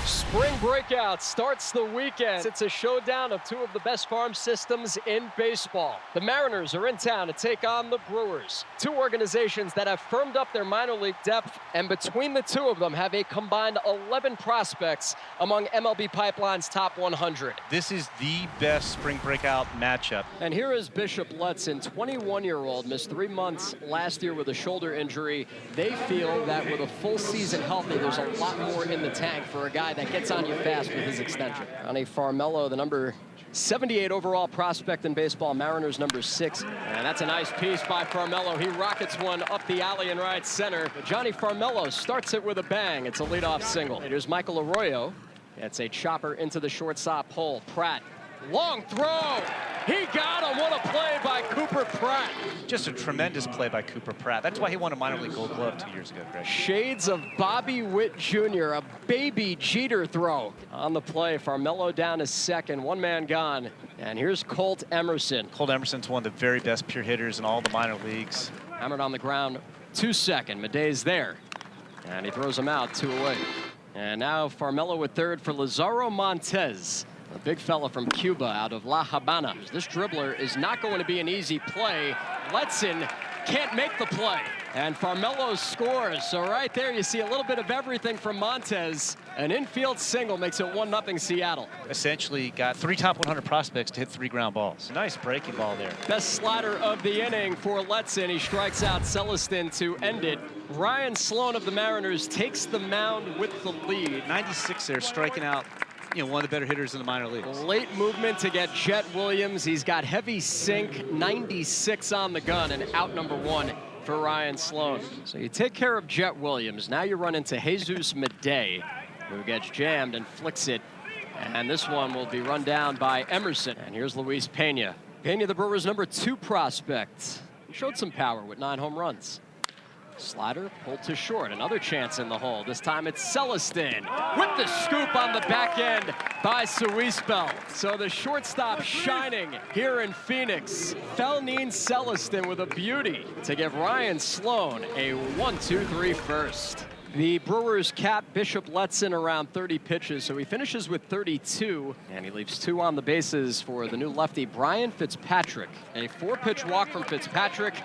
Spring Breakout starts the weekend. It's a showdown of two of the best farm systems in baseball. The Mariners are in town to take on the Brewers, two organizations that have firmed up their minor league depth, and between the two of them have a combined 11 prospects among MLB Pipeline's top 100. This is the best Spring Breakout matchup. And here is Bishop Letson, 21-year-old, missed 3 months last year with a shoulder injury. They feel that with a full season healthy, there's a lot more in the tank for a guy that gets on you fast with his extension. Johnny Farmelo, the number 78 overall prospect in baseball, Mariners number 6. And that's a nice piece by Farmelo. He rockets one up the alley in right center. Johnny Farmelo starts it with a bang. It's a leadoff single. Here's Michael Arroyo. It's a chopper into the shortstop hole. Pratt, long throw. He got him. What a play by Cooper Pratt. Just a tremendous play by Cooper Pratt. That's why he won a minor league gold glove 2 years ago, Greg. Shades of Bobby Witt Jr., a baby Jeter throw. On the play, Farmelo down to second, one man gone. And here's Colt Emerson. Colt Emerson's one of the very best pure hitters in all the minor leagues. Hammered on the ground to second. Madej's there. And he throws him out, 2 away. And now Farmelo at third for Lazaro Montes, a big fella from Cuba out of La Habana. This dribbler is not going to be an easy play. Letson can't make the play. And Farmelo scores. So right there you see a little bit of everything from Montes. An infield single makes it 1-0 Seattle. Essentially got 3 top 100 prospects to hit 3 ground balls. Nice breaking ball there. Best slider of the inning for Letson. He strikes out Celestin to end it. Ryan Sloan of the Mariners takes the mound with the lead. 96 there, striking out, one of the better hitters in the minor leagues. Late movement to get Jet Williams. He's got heavy sink, 96 on the gun, and out number 1 for Ryan Sloan. So you take care of Jet Williams. Now you run into Jesus Madej, who gets jammed and flicks it. And this one will be run down by Emerson. And here's Luis Pena. Pena, the Brewers' number 2 prospect. He showed some power with 9 home runs. Slider pulled to short. Another chance in the hole. This time it's Celestin with the scoop on the back end by Suispel. So the shortstop shining here in Phoenix. Felnine Celestin with a beauty to give Ryan Sloan a 1-2-3 first. The Brewers cap Bishop Letson around 30 pitches, so he finishes with 32, and he leaves 2 on the bases for the new lefty, Brian Fitzpatrick. A 4-pitch walk from Fitzpatrick,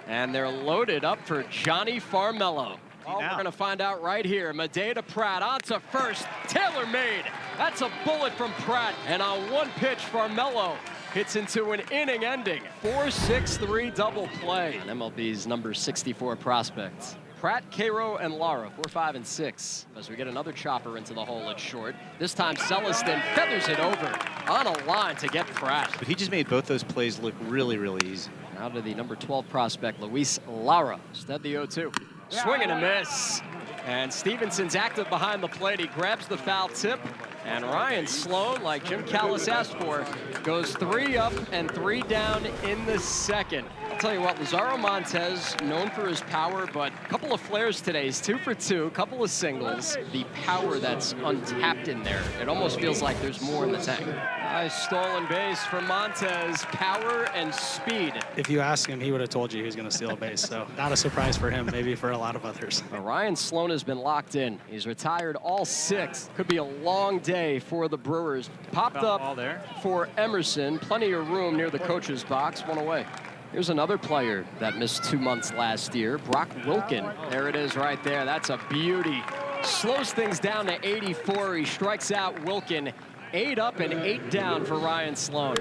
and they're loaded up for Johnny Farmelo. Oh, we're going to find out right here. Madej to Pratt, on to first, tailor-made. That's a bullet from Pratt, and on 1 pitch, Farmelo hits into an inning-ending 4-6-3 double play. And MLB's number 64 prospects. Pratt, Cairo, and Lara, 4, 5, and 6. As we get another chopper into the hole at short. This time Celestin feathers it over on a line to get Pratt. But he just made both those plays look really, really easy. Now to the number 12 prospect, Luis Lara. Instead the 0-2. Swing and a miss. And Stevenson's active behind the plate. He grabs the foul tip. And Ryan Sloan, like Jim Callis asked for, goes 3 up and 3 down in the second. I'll tell you what, Lazaro Montes, known for his power, but a couple of flares today. He's 2 for 2, a couple of singles. The power that's untapped in there. It almost feels like there's more in the tank. Nice stolen base from Montes. Power and speed. If you ask him, he would have told you he was going to steal a base. So not a surprise for him, maybe for a lot of others. Ryan Sloan has been locked in. He's retired all 6. Could be a long day for the Brewers. Popped up for Emerson. Plenty of room near the coach's box. 1 away. Here's another player that missed 2 months last year, Brock Wilken. There it is right there. That's a beauty. Slows things down to 84. He strikes out Wilken. 8 up and 8 down for Ryan Sloan.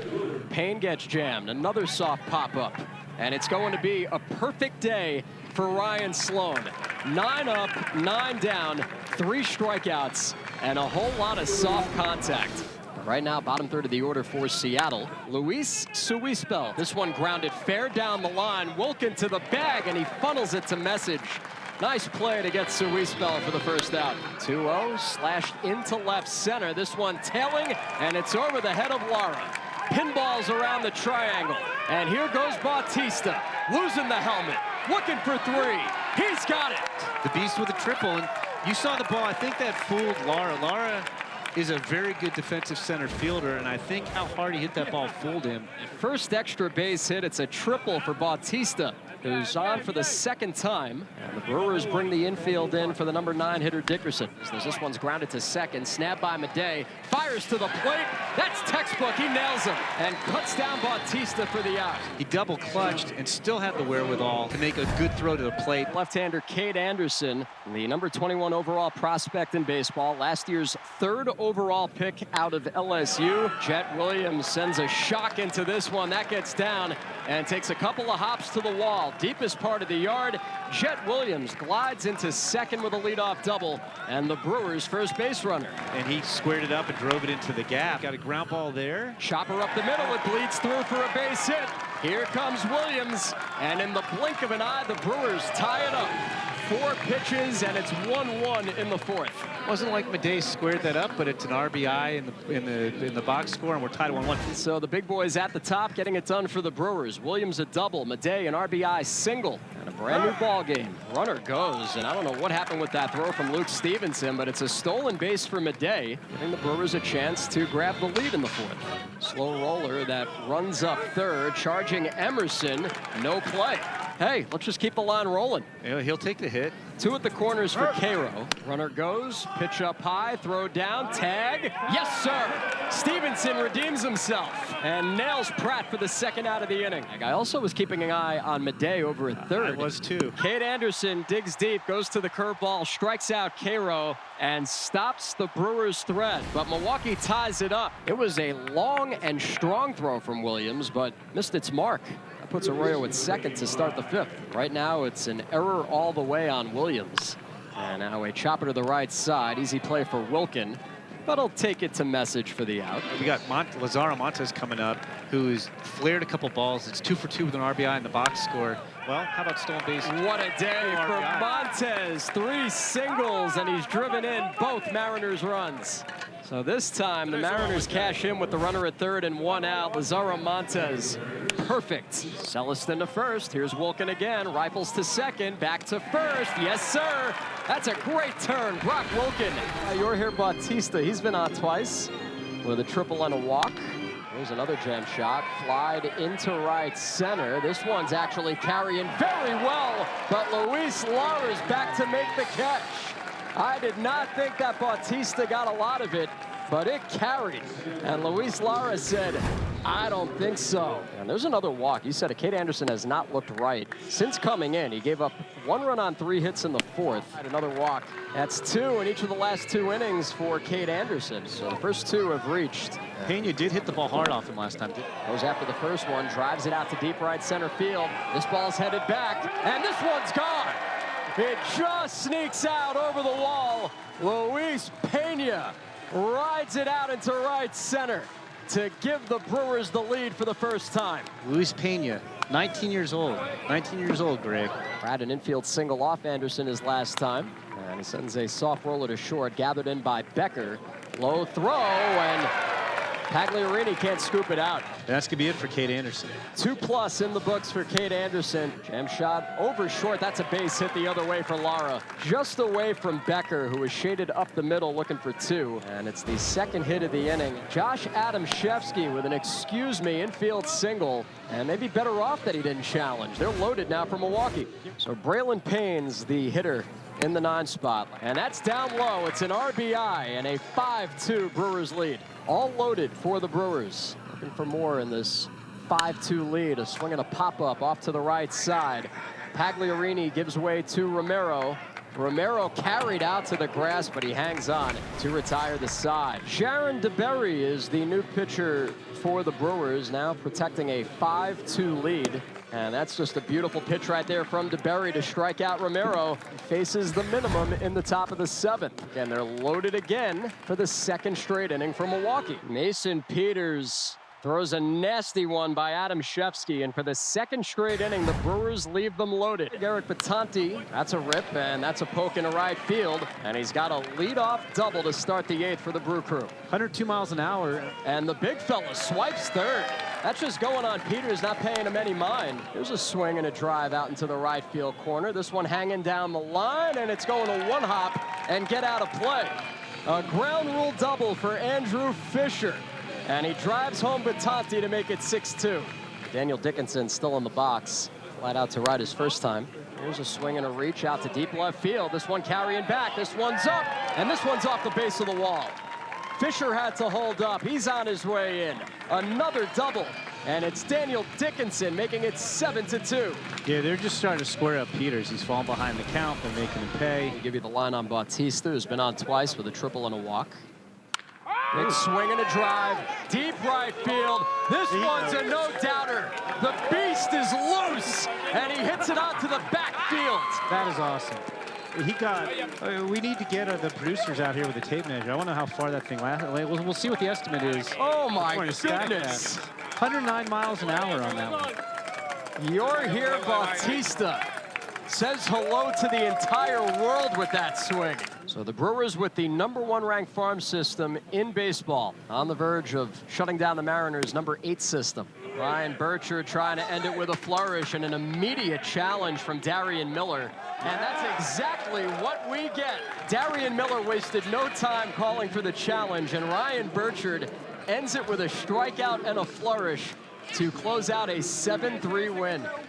Payne gets jammed. Another soft pop-up. And it's going to be a perfect day for Ryan Sloan. 9 up, 9 down, 3 strikeouts, and a whole lot of soft contact. Right now, bottom third of the order for Seattle. Luis Suispel. This one grounded fair down the line. Wilken to the bag, and he funnels it to Message. Nice play to get Suispel for the first out. 2-0, slashed into left center. This one tailing, and it's over the head of Lara. Pinballs around the triangle. And here goes Bautista, losing the helmet, looking for 3. He's got it. The beast with a triple, and you saw the ball. I think that fooled Lara. Lara is a very good defensive center fielder, and I think how hard he hit that ball fooled him. First extra base hit, it's a triple for Bautista. who's on for the second time. And the Brewers bring the infield in for the number 9 hitter Dickerson. So this one's grounded to second, snapped by Madej, fires to the plate. That's textbook, he nails him and cuts down Bautista for the out. He double clutched and still had the wherewithal to make a good throw to the plate. Left-hander Cade Anderson, the number 21 overall prospect in baseball, last year's 3rd overall pick out of LSU. Jet Williams sends a shock into this one. That gets down and takes a couple of hops to the wall. Deepest part of the yard. Jet Williams glides into second with a leadoff double, and the Brewers' first base runner. And he squared it up and drove it into the gap. Got a ground ball there. Chopper up the middle, it bleeds through for a base hit. Here comes Williams, and in the blink of an eye, the Brewers tie it up. 4 pitches, and it's 1-1 in the 4th. Wasn't like Madej squared that up, but it's an RBI in the box score, and we're tied at 1-1. So the big boys at the top getting it done for the Brewers. Williams a double, Madej an RBI single, and a brand new ball game. Runner goes, and I don't know what happened with that throw from Luke Stevenson, but it's a stolen base for Madej, giving the Brewers a chance to grab the lead in the 4th. Slow roller that runs up third, charging Emerson, no play. Hey, let's just keep the line rolling. You know, he'll take the hit. 2 at the corners for Cairo. Runner goes, pitch up high, throw down, tag. Yes, sir. Stevenson redeems himself and nails Pratt for the 2nd out of the inning. I also was keeping an eye on Madej over at 3rd. I was too. Cade Anderson digs deep, goes to the curveball, strikes out Cairo, and stops the Brewers' threat. But Milwaukee ties it up. It was a long and strong throw from Williams, but missed its mark. That puts Arroyo at second to start the 5th. Right now, it's an error all the way on Williams. And now a chopper to the right side. Easy play for Wilkin, but he'll take it to Message for the out. We got Lazaro Montes coming up, who's flared a couple balls. It's 2 for 2 with an RBI in the box score. Well, how about stolen base? What a day for Montes. 3 singles, and he's driven in both Mariners runs. So this time, the Mariners cash in with the runner at 3rd and 1 out. Lazaro Montes, perfect. Celestin to first. Here's Wilkin again. Rifles to second. Back to first. Yes, sir. That's a great turn. Brock Wilkin. You're here, Bautista. He's been on twice with a triple and a walk. Here's another gem shot. Flied into right center. This one's actually carrying very well, but Luis Lara's back to make the catch. I did not think that Bautista got a lot of it, but it carried. And Luis Lara said, I don't think so. And there's another walk. You said it. Cade Anderson has not looked right since coming in. He gave up 1 run on 3 hits in the 4th. Had another walk. That's 2 in each of the last 2 innings for Cade Anderson. So the first 2 have reached. Pena did hit the ball hard off him last time. Goes after the first one, drives it out to deep right center field. This ball's headed back, and this one's gone. It just sneaks out over the wall. Luis Pena rides it out into right center to give the Brewers the lead for the first time. Luis Pena, 19 years old. 19 years old, Greg. Had an infield single off Anderson his last time. And he sends a soft roller to short, gathered in by Becker. Low throw, and Pagliarini can't scoop it out. That's going to be it for Cade Anderson. 2+ in the books for Cade Anderson. Jam shot over short. That's a base hit the other way for Lara. Just away from Becker, who was shaded up the middle looking for 2. And it's the 2nd hit of the inning. Josh Adamszewski with an excuse me infield single. And maybe better off that he didn't challenge. They're loaded now for Milwaukee. So Braylon Payne's the hitter in the 9 spot. And that's down low. It's an RBI and a 5-2 Brewers lead. All loaded for the Brewers. Looking for more in this 5-2 lead. A swing and a pop-up off to the right side. Pagliarini gives way to Romero. Romero carried out to the grass, but he hangs on to retire the side. Sharon DeBerry is the new pitcher for the Brewers, now protecting a 5-2 lead. And that's just a beautiful pitch right there from DeBerry to strike out Romero. Faces the minimum in the top of the 7th. And they're loaded again for the 2nd straight inning for Milwaukee. Mason Peters throws a nasty one by Adamszewski, and for the 2nd straight inning, the Brewers leave them loaded. Garrett Batanti, that's a rip, and that's a poke into right field, and he's got a leadoff double to start the 8th for the Brew Crew. 102 miles an hour. And the big fella swipes 3rd. That's just going on Peters, not paying him any mind. Here's a swing and a drive out into the right field corner. This one hanging down the line, and it's going to 1 hop and get out of play. A ground rule double for Andrew Fisher. And he drives home Batanti to make it 6-2. Daniel Dickinson still in the box. Flat out to right his first time. Here's a swing and a reach out to deep left field. This one carrying back. This one's up, and this one's off the base of the wall. Fisher had to hold up. He's on his way in. Another double, and it's Daniel Dickinson making it 7-2. Yeah, they're just starting to square up Peters. He's falling behind the count. They're making him pay. I'll give you the line on Bautista, who's been on twice with a triple and a walk. Big swing and a drive, deep right field. This one's a no-doubter. The beast is loose, and he hits it out to the backfield. That is awesome. He got. We need to get the producers out here with a tape measure. I want to know how far that thing lasted. We'll see what the estimate is. Oh my goodness! 109 miles an hour on that one. You're here, Bautista. Says hello to the entire world with that swing. So the Brewers with the #1 ranked farm system in baseball on the verge of shutting down the Mariners' #8 system. Ryan Burchard trying to end it with a flourish and an immediate challenge from Darian Miller. And that's exactly what we get. Darian Miller wasted no time calling for the challenge, and Ryan Burchard ends it with a strikeout and a flourish to close out a 7-3 win.